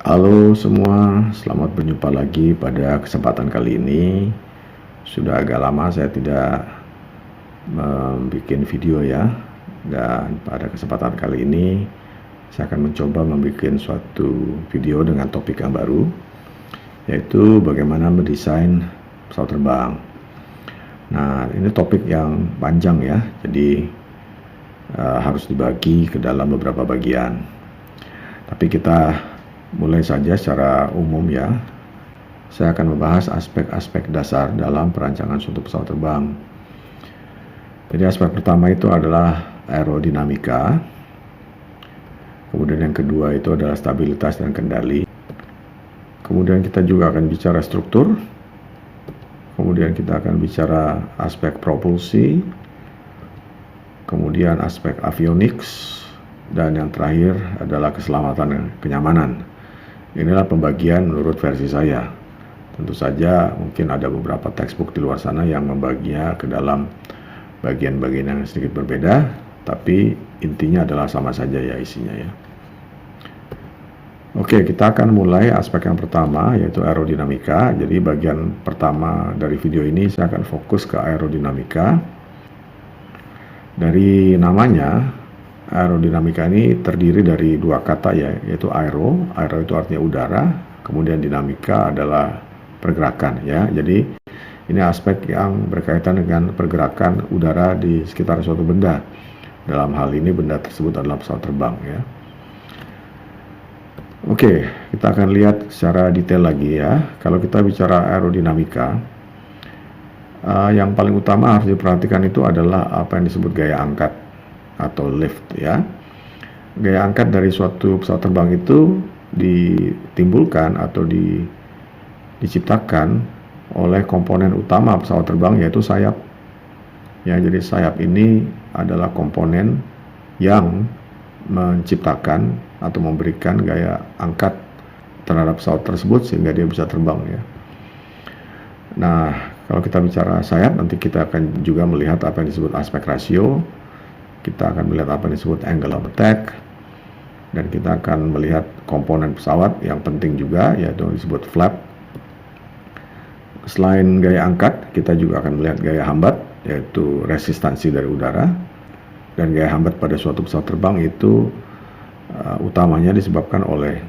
Halo semua, selamat berjumpa lagi pada kesempatan kali ini. Sudah agak lama saya tidak membuat video ya. Dan pada kesempatan kali ini saya akan mencoba membuat suatu video dengan topik yang baru, yaitu bagaimana mendesain pesawat terbang. Nah, ini topik yang panjang ya, jadi harus dibagi ke dalam beberapa bagian. Tapi kita mulai saja secara umum ya. Saya akan membahas aspek-aspek dasar dalam perancangan suatu pesawat terbang. Jadi aspek pertama itu adalah aerodinamika. Kemudian yang kedua itu adalah stabilitas dan kendali. Kemudian kita juga akan bicara struktur. Kemudian kita akan bicara aspek propulsi. Kemudian aspek avionics. Dan yang terakhir adalah keselamatan dan kenyamanan. Inilah pembagian menurut versi saya. Tentu saja mungkin ada beberapa textbook di luar sana yang membaginya ke dalam bagian-bagian yang sedikit berbeda, tapi intinya adalah sama saja ya isinya ya. Oke, kita akan mulai aspek yang pertama, yaitu aerodinamika. Jadi bagian pertama dari video ini saya akan fokus ke aerodinamika. Dari namanya, aerodinamika ini terdiri dari dua kata ya, yaitu aero itu artinya udara, kemudian dinamika adalah pergerakan ya. Jadi ini aspek yang berkaitan dengan pergerakan udara di sekitar suatu benda. Dalam hal ini benda tersebut adalah pesawat terbang ya. Oke, kita akan lihat secara detail lagi ya. Kalau kita bicara aerodinamika, yang paling utama harus diperhatikan itu adalah apa yang disebut gaya angkat atau lift ya. Gaya angkat dari suatu pesawat terbang itu ditimbulkan atau diciptakan oleh komponen utama pesawat terbang, yaitu sayap ya. Jadi sayap ini adalah komponen yang menciptakan atau memberikan gaya angkat terhadap pesawat tersebut sehingga dia bisa terbang ya. Nah, kalau kita bicara sayap, nanti kita akan juga melihat apa yang disebut aspek rasio. Kita akan melihat apa yang disebut angle of attack, dan kita akan melihat komponen pesawat yang penting juga, yaitu yang disebut flap. Selain gaya angkat, kita juga akan melihat gaya hambat, yaitu resistansi dari udara. Dan gaya hambat pada suatu pesawat terbang itu utamanya disebabkan oleh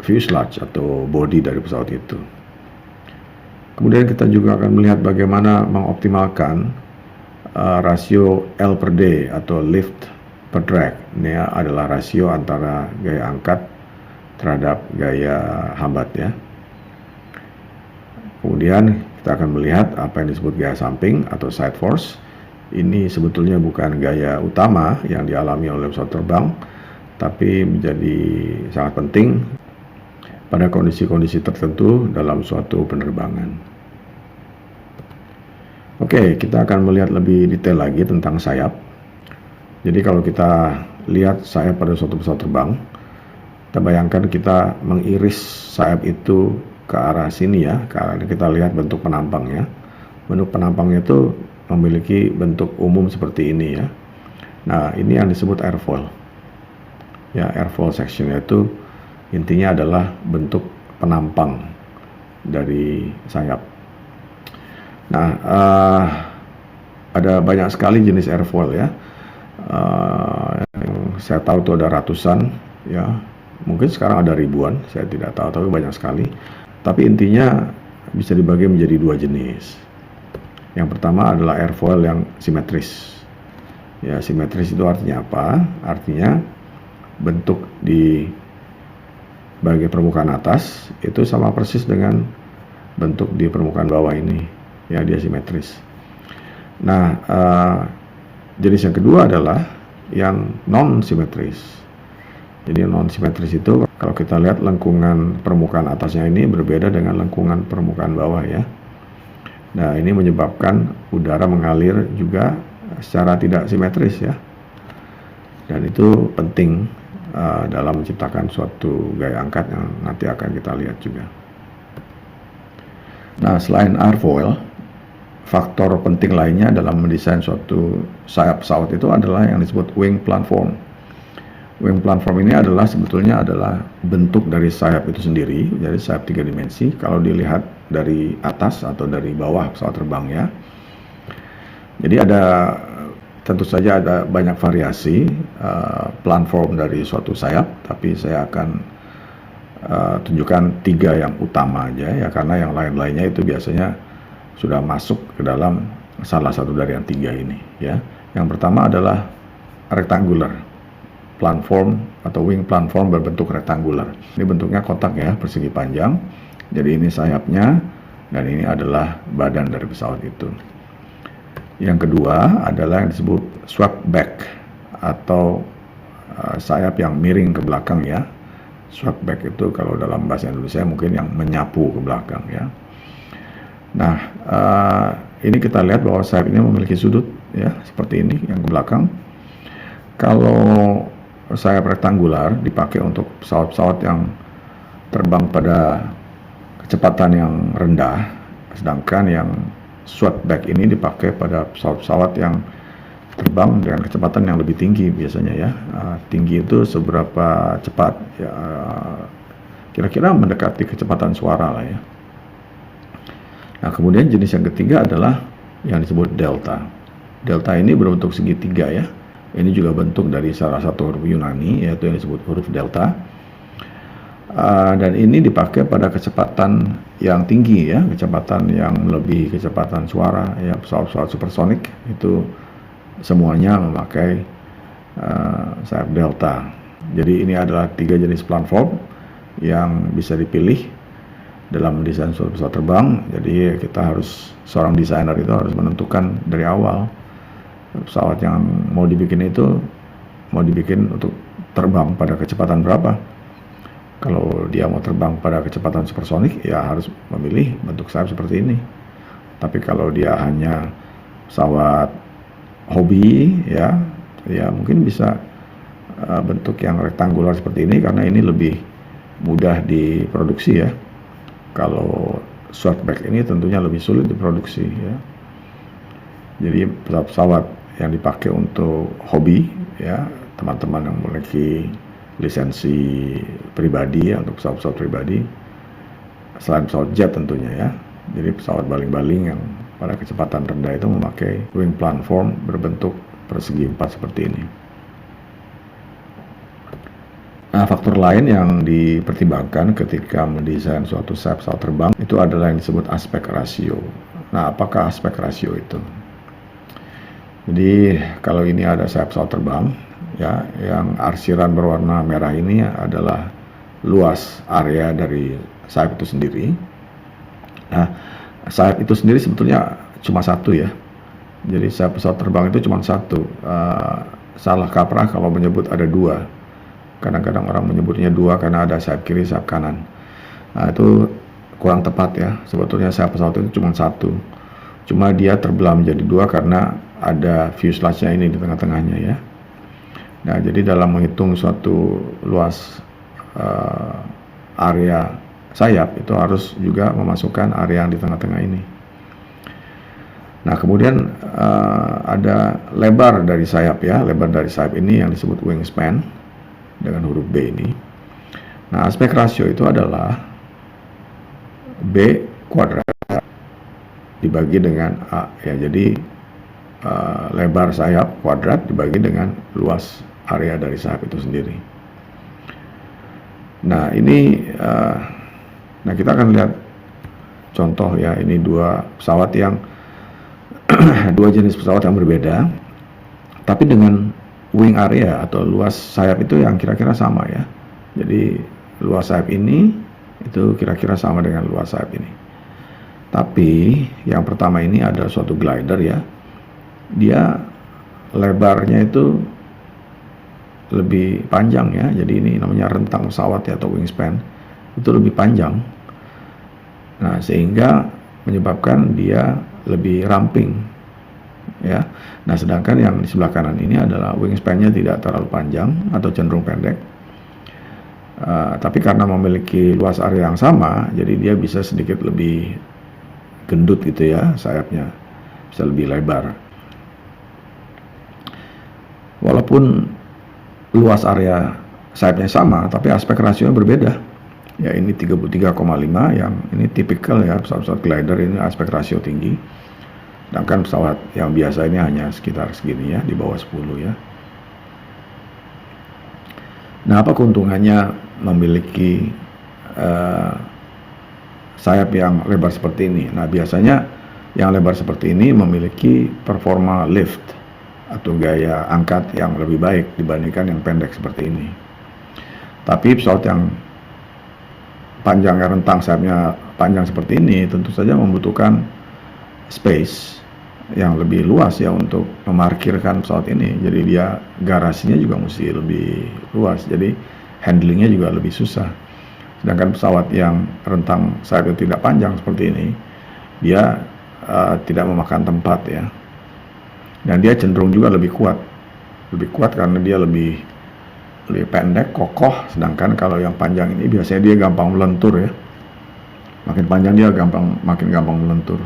fuselage atau bodi dari pesawat itu. Kemudian kita juga akan melihat bagaimana mengoptimalkan rasio L per D atau lift per drag. Ini adalah rasio antara gaya angkat terhadap gaya hambat ya. Kemudian kita akan melihat apa yang disebut gaya samping atau side force. Ini sebetulnya bukan gaya utama yang dialami oleh pesawat terbang, tapi menjadi sangat penting pada kondisi-kondisi tertentu dalam suatu penerbangan. Oke, kita akan melihat lebih detail lagi tentang sayap. Jadi kalau kita lihat sayap pada suatu pesawat terbang, kita bayangkan kita mengiris sayap itu ke arah sini ya, ke arah kita lihat bentuk penampangnya. Bentuk penampangnya itu memiliki bentuk umum seperti ini ya. Nah, ini yang disebut airfoil. Ya, airfoil section itu intinya adalah bentuk penampang dari sayap. Nah, ada banyak sekali jenis airfoil ya. Yang saya tahu itu ada ratusan ya. Mungkin sekarang ada ribuan, saya tidak tahu, tapi banyak sekali. Tapi intinya bisa dibagi menjadi dua jenis. Yang pertama adalah airfoil yang simetris. Ya, simetris itu artinya apa? Artinya bentuk di bagian permukaan atas itu sama persis dengan bentuk di permukaan bawah ini. Ya, dia simetris. Nah, jenis yang kedua adalah yang non simetris. Jadi non simetris itu kalau kita lihat lengkungan permukaan atasnya ini berbeda dengan lengkungan permukaan bawah ya. Nah, ini menyebabkan udara mengalir juga secara tidak simetris ya. Dan itu penting dalam menciptakan suatu gaya angkat yang nanti akan kita lihat juga. Nah, selain airfoil, faktor penting lainnya dalam mendesain suatu sayap pesawat itu adalah yang disebut wing platform. Wing platform ini adalah sebetulnya adalah bentuk dari sayap itu sendiri, jadi sayap 3 dimensi. Kalau dilihat dari atas atau dari bawah pesawat terbangnya, jadi tentu saja ada banyak variasi platform dari suatu sayap, tapi saya akan tunjukkan 3 yang utama aja ya, karena yang lain-lainnya itu biasanya sudah masuk ke dalam salah satu dari yang 3 ini ya. Yang pertama adalah rectangular platform atau wing platform berbentuk rectangular. Ini bentuknya kotak ya, persegi panjang. Jadi ini sayapnya dan ini adalah badan dari pesawat itu. Yang kedua adalah yang disebut swept back atau sayap yang miring ke belakang ya. Swept back itu kalau dalam bahasa Indonesia mungkin yang menyapu ke belakang ya. Nah, ini kita lihat bahwa sayap ini memiliki sudut ya, seperti ini yang ke belakang. Kalau sayap rektangular dipakai untuk pesawat-pesawat yang terbang pada kecepatan yang rendah, sedangkan yang swept back ini dipakai pada pesawat-pesawat yang terbang dengan kecepatan yang lebih tinggi biasanya ya. Tinggi itu seberapa cepat ya, kira-kira mendekati kecepatan suara lah ya. Nah, kemudian jenis yang ketiga adalah yang disebut delta. Delta ini berbentuk segitiga ya. Ini juga bentuk dari salah satu huruf Yunani, yaitu yang disebut huruf delta. Dan ini dipakai pada kecepatan yang tinggi ya, kecepatan yang melebihi kecepatan suara ya, pesawat-pesawat supersonik itu semuanya memakai sayap delta. Jadi ini adalah 3 jenis platform yang bisa dipilih dalam mendesain suatu pesawat terbang. Jadi seorang desainer itu harus menentukan dari awal pesawat yang mau dibikin untuk terbang pada kecepatan berapa. Kalau dia mau terbang pada kecepatan supersonik ya harus memilih bentuk sayap seperti ini. Tapi kalau dia hanya pesawat hobi ya mungkin bisa bentuk yang rektangular seperti ini, karena ini lebih mudah diproduksi ya. Kalau swept-back ini tentunya lebih sulit diproduksi ya. Jadi pesawat yang dipakai untuk hobi ya, teman-teman yang memiliki lisensi pribadi ya, untuk pesawat-pesawat pribadi selain pesawat jet tentunya ya. Jadi pesawat baling-baling yang pada kecepatan rendah itu memakai wing platform berbentuk persegi 4 seperti ini. Nah, faktor lain yang dipertimbangkan ketika mendesain suatu sayap pesawat terbang itu adalah yang disebut aspek rasio. Nah, apakah aspek rasio itu? Jadi kalau ini ada sayap pesawat terbang ya, yang arsiran berwarna merah ini adalah luas area dari sayap itu sendiri. Nah, sayap itu sendiri sebetulnya cuma satu ya. Jadi sayap pesawat terbang itu cuma satu. Salah kaprah kalau menyebut ada 2. Kadang-kadang orang menyebutnya 2 karena ada sayap kiri, sayap kanan. Nah, itu kurang tepat ya. Sebetulnya sayap pesawat itu cuma satu. Cuma dia terbelah menjadi 2 karena ada fuselage-nya ini di tengah-tengahnya ya. Nah, jadi dalam menghitung suatu luas area sayap itu harus juga memasukkan area yang di tengah-tengah ini. Nah, kemudian ada lebar dari sayap ya. Lebar dari sayap ini yang disebut wingspan dengan huruf B ini. Nah, aspek rasio itu adalah B kuadrat dibagi dengan A ya. Jadi lebar sayap kuadrat dibagi dengan luas area dari sayap itu sendiri. Nah, ini kita akan lihat contoh ya. Ini 2 pesawat yang 2 jenis pesawat yang berbeda, tapi dengan wing area atau luas sayap itu yang kira-kira sama ya. Jadi luas sayap ini itu kira-kira sama dengan luas sayap ini. Tapi yang pertama ini adalah suatu glider ya. Dia lebarnya itu lebih panjang ya. Jadi ini namanya rentang pesawat ya, atau wingspan itu lebih panjang. Nah, sehingga menyebabkan dia lebih ramping ya. Nah, sedangkan yang di sebelah kanan ini adalah wingspan-nya tidak terlalu panjang atau cenderung pendek. Tapi karena memiliki luas area yang sama, jadi dia bisa sedikit lebih gendut gitu ya, sayapnya bisa lebih lebar. Walaupun luas area sayapnya sama, tapi aspek rasionya berbeda. Ya ini 33,5, yang ini tipikal ya, pesawat-pesawat glider ini aspek rasio tinggi. Sedangkan pesawat yang biasa ini hanya sekitar segini ya, di bawah 10 ya. Nah, apa keuntungannya memiliki sayap yang lebar seperti ini? Nah, biasanya yang lebar seperti ini memiliki performa lift atau gaya angkat yang lebih baik dibandingkan yang pendek seperti ini. Tapi pesawat yang panjangnya rentang, sayapnya panjang seperti ini tentu saja membutuhkan space yang lebih luas ya untuk memarkirkan pesawat ini. Jadi dia garasinya juga mesti lebih luas, jadi handlingnya juga lebih susah. Sedangkan pesawat yang rentang sayapnya tidak panjang seperti ini, dia tidak memakan tempat ya, dan dia cenderung juga lebih kuat karena dia lebih pendek, kokoh. Sedangkan kalau yang panjang ini biasanya dia gampang melentur ya, makin panjang dia makin gampang melentur.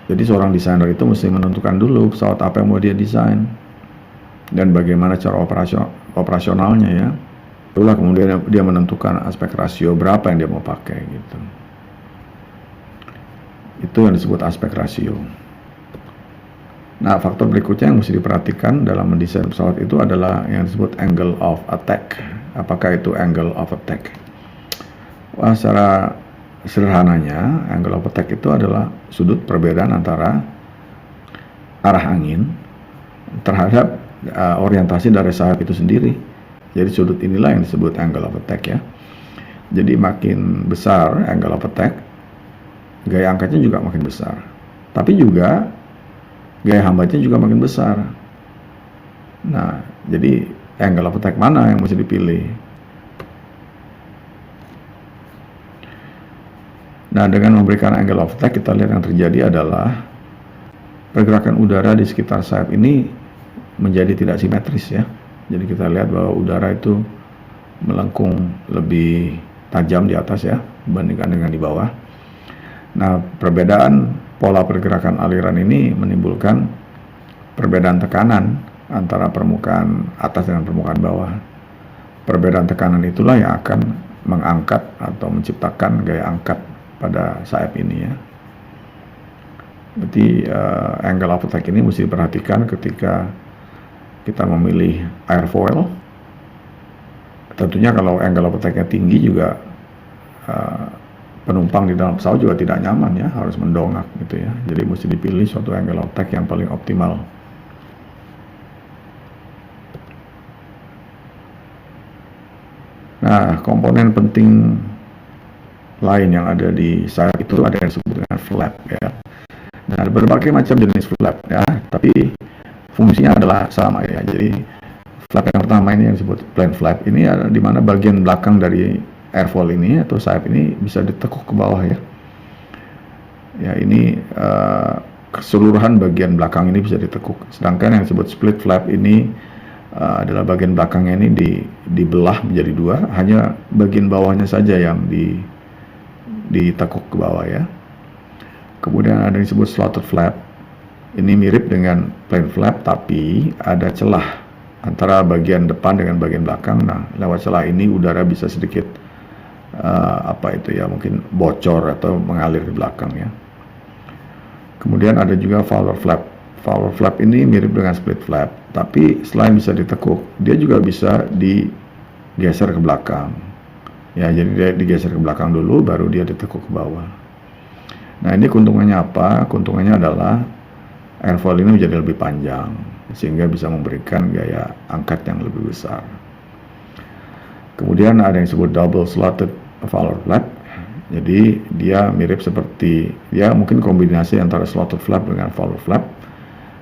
Jadi seorang desainer itu mesti menentukan dulu pesawat apa yang mau dia desain dan bagaimana cara operasionalnya ya. Itulah kemudian dia menentukan aspek rasio berapa yang dia mau pakai gitu. Itu yang disebut aspek rasio. Nah, faktor berikutnya yang mesti diperhatikan dalam mendesain pesawat itu adalah yang disebut angle of attack. Apakah itu angle of attack? Wah, secara sederhananya, angle of attack itu adalah sudut perbedaan antara arah angin terhadap orientasi dari sayap itu sendiri. Jadi sudut inilah yang disebut angle of attack ya. Jadi makin besar angle of attack, gaya angkatnya juga makin besar. Tapi juga gaya hambatnya juga makin besar. Nah, jadi angle of attack mana yang mesti dipilih? Nah, dengan memberikan angle of attack, kita lihat yang terjadi adalah pergerakan udara di sekitar sayap ini menjadi tidak simetris ya. Jadi kita lihat bahwa udara itu melengkung lebih tajam di atas ya, dibandingkan dengan di bawah. Nah, perbedaan pola pergerakan aliran ini menimbulkan perbedaan tekanan antara permukaan atas dengan permukaan bawah. Perbedaan tekanan itulah yang akan mengangkat atau menciptakan gaya angkat pada sayap ini ya. Berarti angle of attack ini mesti diperhatikan ketika kita memilih airfoil. Tentunya kalau angle of attack-nya tinggi juga penumpang di dalam pesawat juga tidak nyaman ya, harus mendongak gitu ya. Jadi mesti dipilih suatu angle of attack yang paling optimal. Nah, komponen penting lain yang ada di sayap itu ada yang disebut dengan flap ya. Nah, ada berbagai macam jenis flap ya, tapi fungsinya adalah sama ya. Jadi flap yang pertama ini yang disebut plain flap ini ada di mana bagian belakang dari airfoil ini atau sayap ini bisa ditekuk ke bawah ya. Ya ini keseluruhan bagian belakang ini bisa ditekuk. Sedangkan yang disebut split flap ini adalah bagian belakangnya ini dibelah menjadi dua, hanya bagian bawahnya saja yang ditekuk ke bawah ya. Kemudian ada yang disebut slotted flap. Ini mirip dengan plain flap tapi ada celah antara bagian depan dengan bagian belakang. Nah, lewat celah ini udara bisa sedikit mungkin bocor atau mengalir di belakang ya. Kemudian ada juga follower flap. Follower flap ini mirip dengan split flap, tapi selain bisa ditekuk, dia juga bisa digeser ke belakang. Ya, jadi dia digeser ke belakang dulu, baru dia ditekuk ke bawah. Nah, ini keuntungannya apa? Keuntungannya adalah airfoil ini menjadi lebih panjang, sehingga bisa memberikan gaya angkat yang lebih besar. Kemudian ada yang disebut double slotted follower flap. Jadi dia mirip seperti, ya mungkin kombinasi antara slotted flap dengan follower flap.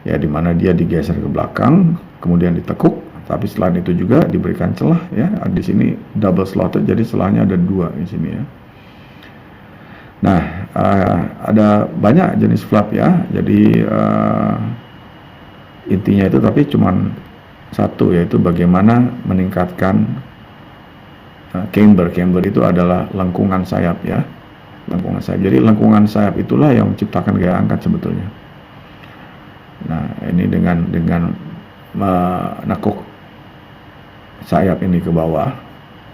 Ya, di mana dia digeser ke belakang, kemudian ditekuk, tapi selain itu juga diberikan celah ya. Di sini double slotted, jadi celahnya ada dua di sini ya. Nah, ada banyak jenis flap ya. Jadi intinya itu tapi cuman satu, yaitu bagaimana meningkatkan camber. Camber itu adalah lengkungan sayap ya. Lengkungan sayap. Jadi lengkungan sayap itulah yang menciptakan gaya angkat sebetulnya. Nah, ini dengan menekuk sayap ini ke bawah,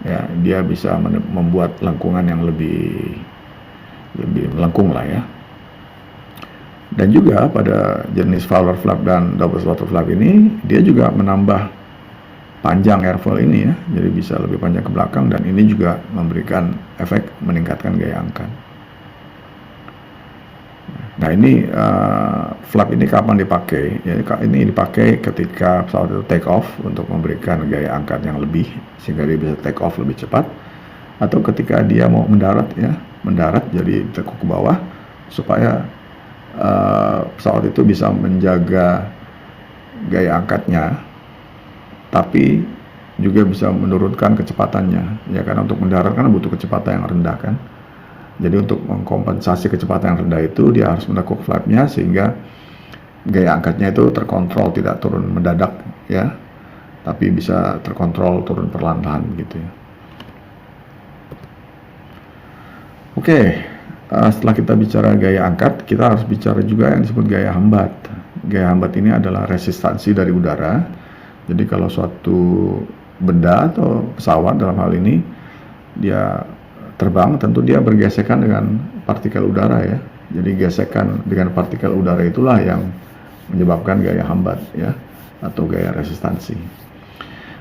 ya, dia bisa membuat lengkungan yang lebih melengkung lah ya. Dan juga pada jenis Fowler flap dan double throttle flap ini, dia juga menambah panjang airfoil ini ya, jadi bisa lebih panjang ke belakang, dan ini juga memberikan efek meningkatkan gaya angkat. Nah ini flap ini kapan dipakai? Ya, ini dipakai ketika pesawat itu take off untuk memberikan gaya angkat yang lebih sehingga dia bisa take off lebih cepat, atau ketika dia mau mendarat ya, mendarat jadi tekuk ke bawah supaya pesawat itu bisa menjaga gaya angkatnya tapi juga bisa menurunkan kecepatannya ya, karena untuk mendarat kan butuh kecepatan yang rendah kan. Jadi untuk mengkompensasi kecepatan yang rendah itu dia harus menekuk flapnya sehingga gaya angkatnya itu terkontrol, tidak turun mendadak ya, tapi bisa terkontrol turun perlahan-lahan gitu ya. Oke, setelah kita bicara gaya angkat, kita harus bicara juga yang disebut gaya hambat. Gaya hambat ini adalah resistansi dari udara. Jadi kalau suatu benda atau pesawat dalam hal ini dia terbang, tentu dia bergesekan dengan partikel udara ya. Jadi gesekan dengan partikel udara itulah yang menyebabkan gaya hambat ya, atau gaya resistansi.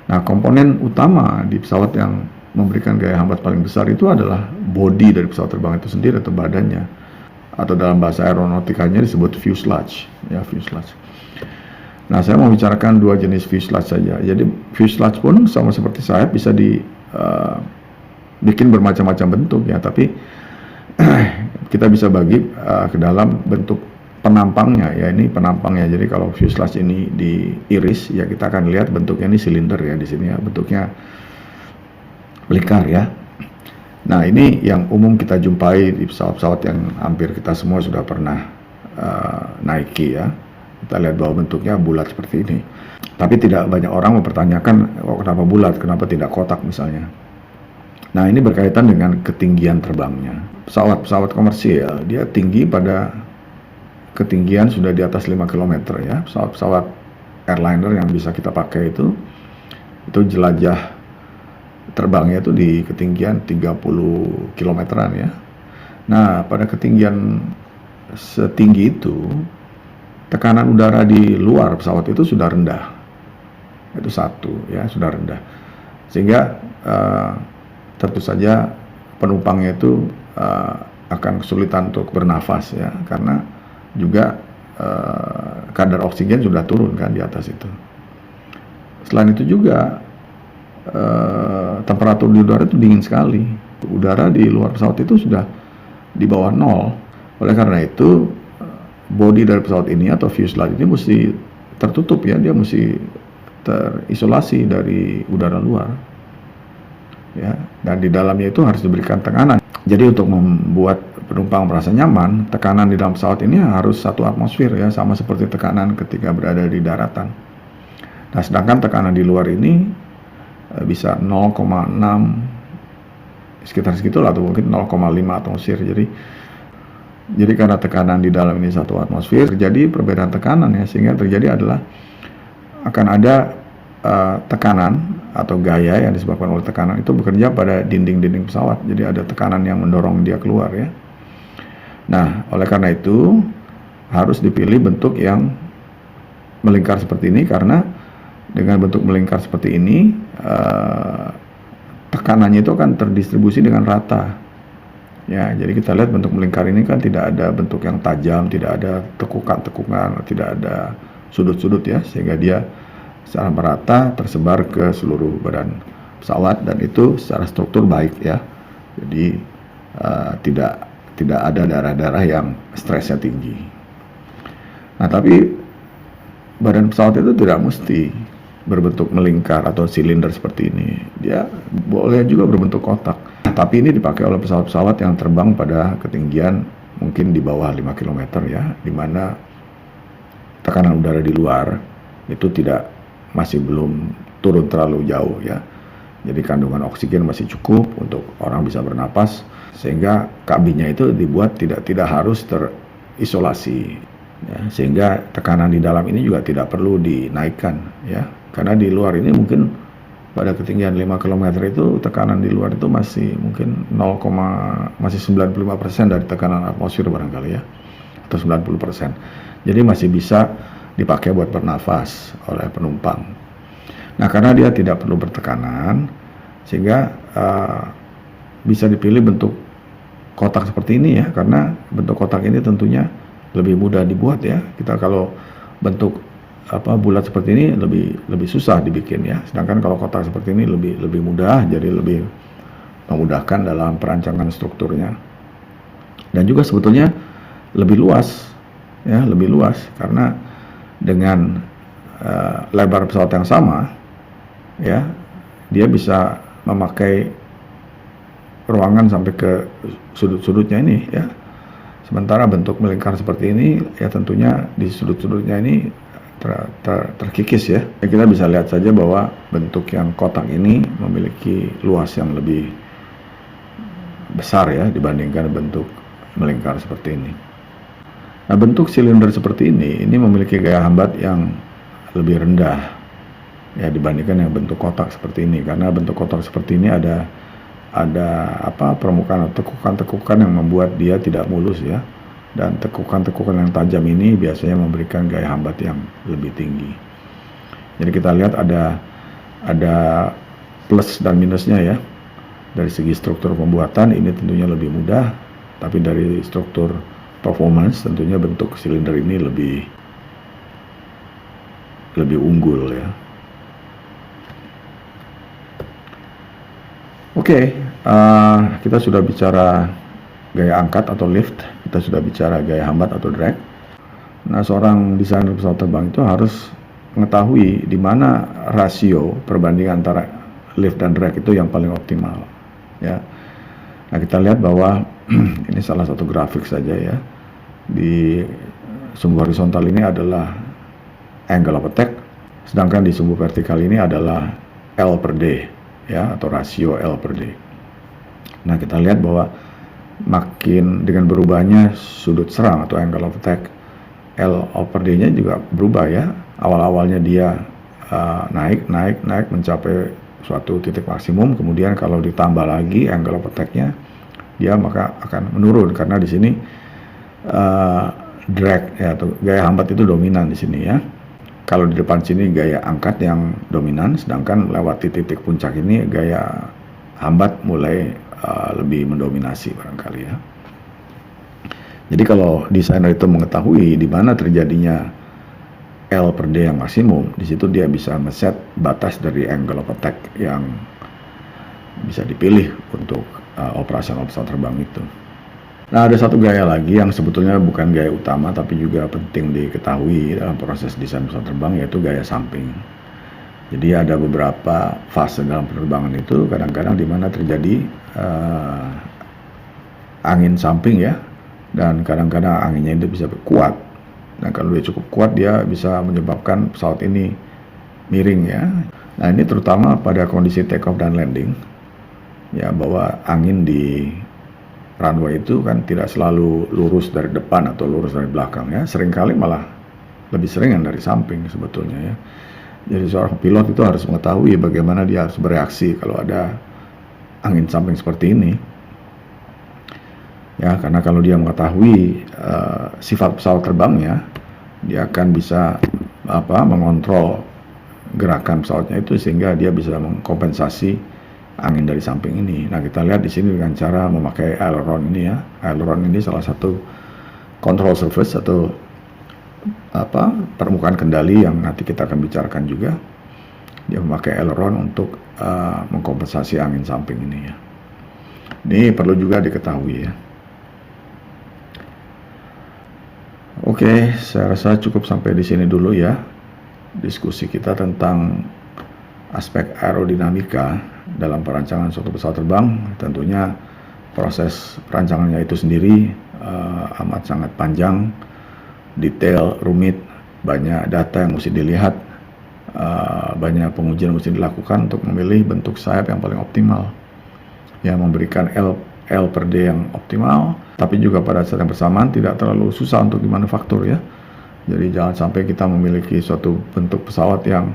Nah, komponen utama di pesawat yang memberikan gaya hambat paling besar itu adalah bodi dari pesawat terbang itu sendiri atau badannya, atau dalam bahasa aeronautikanya disebut fuselage ya, fuselage. Nah, saya mau bicarakan dua jenis fuselage saja. Jadi fuselage pun sama seperti sayap bisa bikin bermacam-macam bentuk ya, tapi kita bisa bagi ke dalam bentuk penampangnya ya. Ini penampangnya. Jadi kalau fuselage ini diiris ya, kita akan lihat bentuknya ini silinder ya di sini ya, bentuknya melingkar ya. Nah, ini yang umum kita jumpai di pesawat-pesawat yang hampir kita semua sudah pernah naiki ya. Kita lihat bahwa bentuknya bulat seperti ini. Tapi tidak banyak orang mempertanyakan, oh, kenapa bulat, kenapa tidak kotak misalnya. Nah, ini berkaitan dengan ketinggian terbangnya. Pesawat-pesawat komersial dia tinggi pada ketinggian sudah di atas 5 km ya. Pesawat-pesawat airliner yang bisa kita pakai itu jelajah terbangnya itu di ketinggian 30 kilometeran ya. Nah, pada ketinggian setinggi itu tekanan udara di luar pesawat itu sudah rendah. Itu satu ya, sudah rendah. Sehingga tentu saja penumpangnya itu akan kesulitan untuk bernafas ya, karena juga kadar oksigen sudah turun kan di atas itu. Selain itu juga temperatur di udara itu dingin sekali. Udara di luar pesawat itu sudah di bawah nol. Oleh karena itu bodi dari pesawat ini atau fuselage ini mesti tertutup ya, dia mesti terisolasi dari udara luar ya, dan di dalamnya itu harus diberikan tekanan. Jadi untuk membuat penumpang merasa nyaman, tekanan di dalam pesawat ini harus 1 atmosfer ya, sama seperti tekanan ketika berada di daratan. Nah, sedangkan tekanan di luar ini bisa 0,6 sekitar segitulah, atau mungkin 0,5 atmosfer. Jadi karena tekanan di dalam ini 1 atmosfer, terjadi perbedaan tekanan ya, sehingga terjadi adalah akan ada tekanan atau gaya yang disebabkan oleh tekanan itu bekerja pada dinding-dinding pesawat. Jadi ada tekanan yang mendorong dia keluar ya. Nah, oleh karena itu harus dipilih bentuk yang melingkar seperti ini, karena dengan bentuk melingkar seperti ini tekanannya itu akan terdistribusi dengan rata. Ya, jadi kita lihat bentuk melingkar ini kan tidak ada bentuk yang tajam, tidak ada tekukan-tekukan, tidak ada sudut-sudut ya, sehingga dia secara merata tersebar ke seluruh badan pesawat, dan itu secara struktur baik ya. Jadi tidak ada daerah-daerah yang stresnya tinggi. Nah, tapi badan pesawat itu tidak mesti berbentuk melingkar atau silinder seperti ini. Dia boleh juga berbentuk kotak. Tapi ini dipakai oleh pesawat-pesawat yang terbang pada ketinggian mungkin di bawah 5 km ya, di mana tekanan udara di luar itu masih belum turun terlalu jauh ya. Jadi kandungan oksigen masih cukup untuk orang bisa bernapas, sehingga kabinnya itu dibuat tidak harus terisolasi ya, sehingga tekanan di dalam ini juga tidak perlu dinaikkan ya, karena di luar ini mungkin pada ketinggian 5 km itu tekanan di luar itu masih mungkin 0, masih 95% dari tekanan atmosfer barangkali ya, atau 90%. Jadi masih bisa dipakai buat bernafas oleh penumpang. Nah, karena dia tidak perlu bertekanan, sehingga bisa dipilih bentuk kotak seperti ini ya, karena bentuk kotak ini tentunya lebih mudah dibuat ya. Kita kalau bentuk bulat seperti ini lebih susah dibikin ya. Sedangkan kalau kotak seperti ini lebih mudah, jadi lebih memudahkan dalam perancangan strukturnya. Dan juga sebetulnya lebih luas ya, lebih luas karena dengan lebar pesawat yang sama ya, dia bisa memakai ruangan sampai ke sudut-sudutnya ini ya. Sementara bentuk melingkar seperti ini ya, tentunya di sudut-sudutnya ini terkikis ya. Kita bisa lihat saja bahwa bentuk yang kotak ini memiliki luas yang lebih besar ya dibandingkan bentuk melingkar seperti ini. Nah, bentuk silinder seperti ini memiliki gaya hambat yang lebih rendah ya dibandingkan yang bentuk kotak seperti ini, karena bentuk kotak seperti ini ada permukaan atau tekukan-tekukan yang membuat dia tidak mulus ya. Dan tekukan-tekukan yang tajam ini biasanya memberikan gaya hambat yang lebih tinggi. Jadi kita lihat ada plus dan minusnya ya. Dari segi struktur pembuatan ini tentunya lebih mudah, tapi dari struktur performance tentunya bentuk silinder ini lebih unggul ya. Oke, kita sudah bicara gaya angkat atau lift, kita sudah bicara gaya hambat atau drag. Nah, seorang desainer pesawat terbang itu harus mengetahui di mana rasio perbandingan antara lift dan drag itu yang paling optimal ya. Nah, kita lihat bahwa ini salah satu grafik saja ya. Di sumbu horizontal ini adalah angle of attack, sedangkan di sumbu vertikal ini adalah L per D ya, atau rasio L per D. Nah, kita lihat bahwa makin dengan berubahnya sudut serang atau angle of attack, L per D-nya juga berubah ya. Awal-awalnya dia naik mencapai suatu titik maksimum, kemudian kalau ditambah lagi angle of attack-nya, dia maka akan menurun karena di sini drag ya, atau gaya hambat itu dominan di sini ya. Kalau di depan sini gaya angkat yang dominan, sedangkan melewati titik puncak ini gaya hambat mulai lebih mendominasi barangkali ya. Jadi kalau desainer itu mengetahui di mana terjadinya L per D yang maksimum, di situ dia bisa men-set batas dari angle of attack yang bisa dipilih untuk operasional pesawat terbang itu. Nah, ada satu gaya lagi yang sebetulnya bukan gaya utama tapi juga penting diketahui dalam proses desain pesawat terbang, yaitu gaya samping. Jadi ada beberapa fase dalam penerbangan itu, kadang-kadang di mana terjadi angin samping ya, dan kadang-kadang anginnya itu bisa kuat. Nah, kalau dia cukup kuat, dia bisa menyebabkan pesawat ini miring ya. Nah, ini terutama pada kondisi take off dan landing ya, bahwa angin di runway itu kan tidak selalu lurus dari depan atau lurus dari belakang ya, seringkali malah lebih seringan dari samping sebetulnya ya. Jadi seorang pilot itu harus mengetahui bagaimana dia harus bereaksi kalau ada angin samping seperti ini ya, karena kalau dia mengetahui sifat pesawat terbangnya, dia akan bisa mengontrol gerakan pesawatnya itu sehingga dia bisa mengkompensasi angin dari samping ini. Nah, kita lihat di sini dengan cara memakai aileron ini ya. Aileron ini salah satu control surface atau permukaan kendali yang nanti kita akan bicarakan juga. Dia memakai aileron untuk mengkompensasi angin samping ini ya. Ini perlu juga diketahui ya. Oke, saya rasa cukup sampai di sini dulu ya diskusi kita tentang aspek aerodinamika dalam perancangan suatu pesawat terbang. Tentunya proses perancangannya itu sendiri amat sangat panjang, detail, rumit, banyak data yang mesti dilihat, banyak pengujian mesti dilakukan untuk memilih bentuk sayap yang paling optimal, yang memberikan L per D yang optimal, tapi juga pada saat yang bersamaan tidak terlalu susah untuk dimanufaktur ya. Jadi jangan sampai kita memiliki suatu bentuk pesawat yang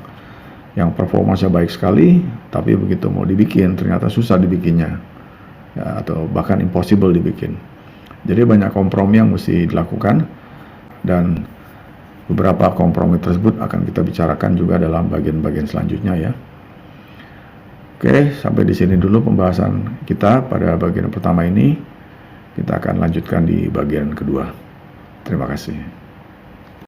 yang performanya baik sekali, tapi begitu mau dibikin ternyata susah dibikinnya, ya, atau bahkan impossible dibikin. Jadi banyak kompromi yang mesti dilakukan, dan beberapa kompromi tersebut akan kita bicarakan juga dalam bagian-bagian selanjutnya ya. Oke, sampai di sini dulu pembahasan kita pada bagian pertama ini. Kita akan lanjutkan di bagian kedua. Terima kasih.